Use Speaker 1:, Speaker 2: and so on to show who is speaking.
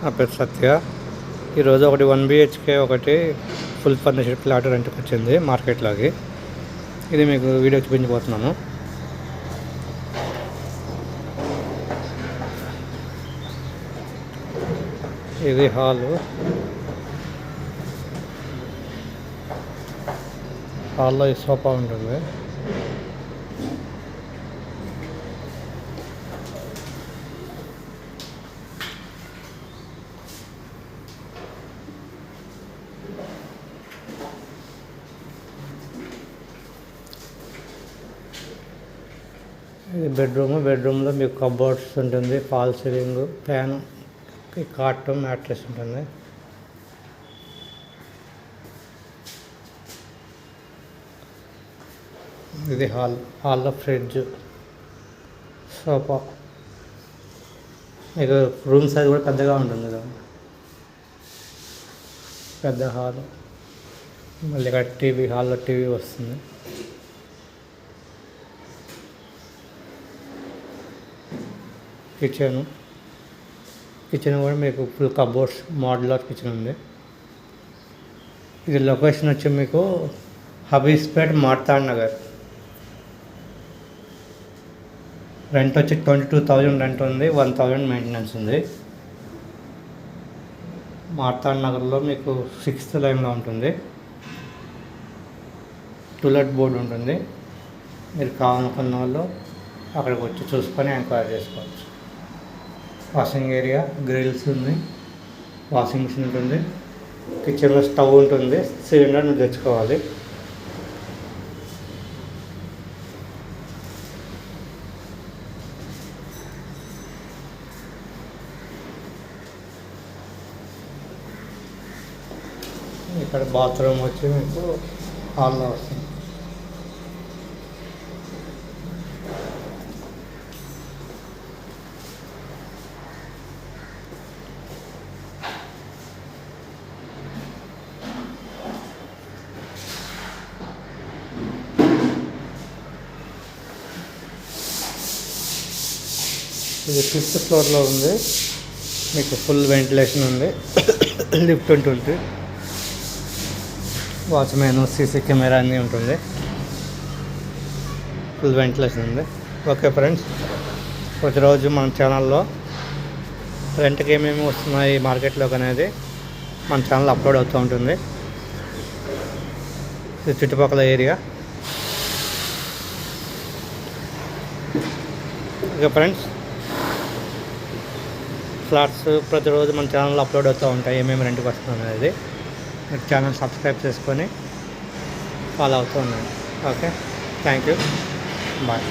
Speaker 1: నా పేరు సత్య. ఈరోజు ఒకటి 1 BHK ఒకటి ఫుల్ ఫర్నిచర్ ఫ్లాట్ రెంట్కి వచ్చింది మార్కెట్లోకి. ఇది మీకు వీడియో చూపించబోతున్నాను. ఇది హాల్లో ఈ సోఫా ఉంటుంది. ఇది బెడ్రూమ్లో మీకు కబోర్డ్స్ ఉంటుంది, fall ceiling, fan, cot, mattress ఉంటుంది. ఇది హాల్లో ఫ్రిడ్జ్, సోఫా. మీకు రూమ్ సైజ్ కూడా పెద్దగా ఉంటుంది కదా, పెద్ద హాల్. మళ్ళీ ఇక్కడ హాల్లో టీవీ వస్తుంది. కిచెన్ కూడా మీకు ఫుల్ కబోర్డ్స్, మోడ్యులర్ కిచెన్ ఉంది. ఇది లొకేషన్ వచ్చి మీకు హబీబ్పేట్, మార్తాండ్ నగర్. రెంట్ వచ్చి 22,000 రెంట్ ఉంది, 1,000 మెయింటెనెన్స్ ఉంది. మార్తాండ్ నగర్లో మీకు 6th లైన్లో ఉంటుంది. టూలెట్ బోర్డు ఉంటుంది. మీరు కావాలనుకున్న వాళ్ళు అక్కడికి వచ్చి చూసుకొని ఎంక్వైరీ చేసుకోవచ్చు. వాషింగ్ ఏరియా, గ్రిల్స్ ఉంది, వాషింగ్ మిషన్ ఉంటుంది, కిచెన్లో స్టవ్ ఉంటుంది, సిలిండర్ మీరు తెచ్చుకోవాలి. ఇక్కడ బాత్రూమ్ వచ్చి మీకు హాల్లో వస్తుంది. ఇది 5th ఫ్లోర్లో ఉంది. మీకు ఫుల్ వెంటిలేషన్ ఉంది, లిఫ్ట్ ఉంటుంది, వాచ్మెన్, సీసీ కెమెరా అన్నీ ఉంటుంది, ఫుల్ వెంటిలేషన్ ఉంది. ఓకే ఫ్రెండ్స్, ప్రతిరోజు మన ఛానల్లో రెంట్కి ఏమేమి వస్తున్నాయి మార్కెట్లోకి అనేది మన ఛానల్ అప్లోడ్ అవుతూ ఉంటుంది. ఇది చుట్టుపక్కల ఏరియా. ఓకే ఫ్రెండ్స్, ఫ్లాట్స్ ప్రతిరోజు మన ఛానల్లో అప్లోడ్ అవుతూ ఉంటాయి, ఏమేమి రెంట్కి వస్తుంది అనేది. మీరు ఛానల్ సబ్స్క్రైబ్ చేసుకొని ఫాలో అవుతూ ఉండండి. Okay, thank you, bye.